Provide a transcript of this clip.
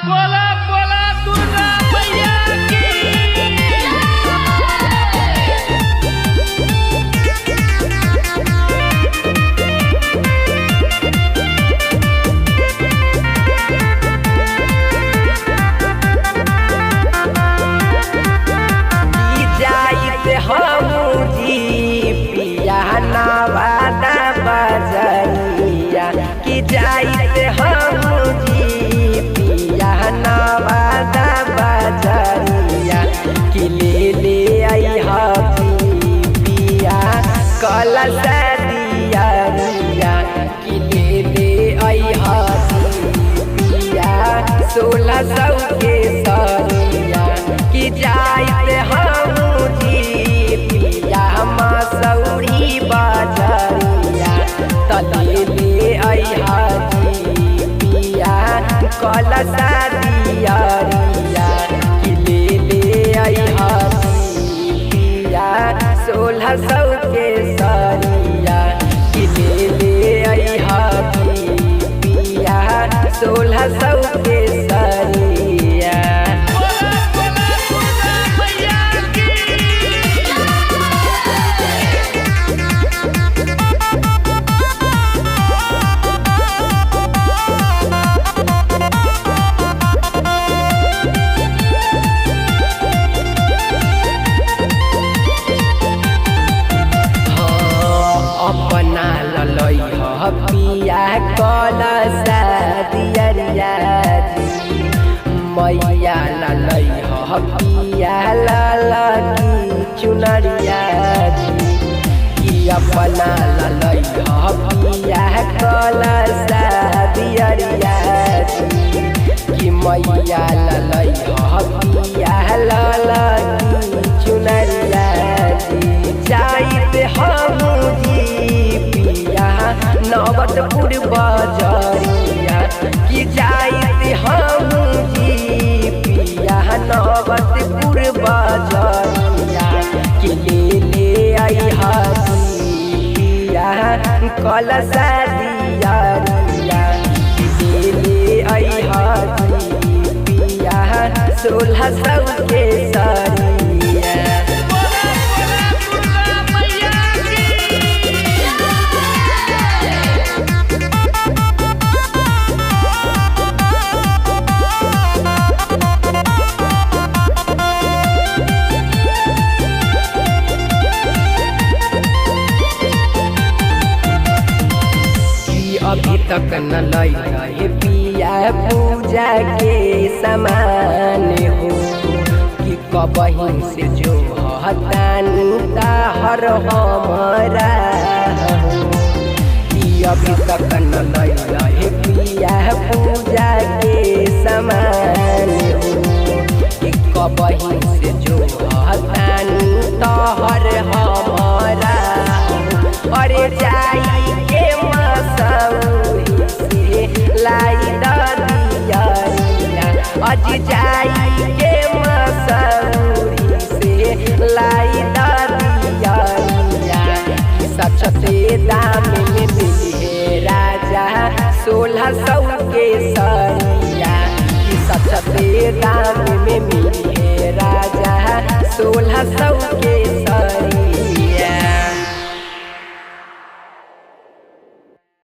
बोला बोला दुर्गा मैया की। कि जाइत हम जी पिया नवादा बजरिया कि ले आई हथी पिया कलश दियरिया कि ले आई हथी पिया 1600 के सरिया कि जाइत हम जी पिया मसौरी बजरिया तले आई हाजी पिया कलश दियरिया कि ले आई हाजी पिया 1600 के सरिया कि ले आई हाजी पिया 1600 के सरिया। अपना ललई पिया कलश दियरिया जी मैया ललई पिया ललकी चुनरिया जी कि अपना ललई पिया कलश दियरिया जी कि मैया ललई पिया ललकी चुनरिया जी जाइत हम नवतपुर बजरिया कि जाइत हम जी पिया नवतपुर बजरिया कि ले आई हसी पिया कलश दियरिया कि ले आई हसी पिया 1600 के सरिया। अभी तक न लई पिया पूजा के समान हो कि कबही से जो हतानी ताहर हमारा हो कि अभी तक न लई पिया पूजा के समान हो कि कबही से जो हतानी ताहर हमारा अरे जाई के मसौरी से लाई दियरिया अज जाई के मसौरी से लाई दियरिया सचते दाम में मिले राजा 1600 के सरिया कि सचते दाम में मिले राजा 1600 के सरिया।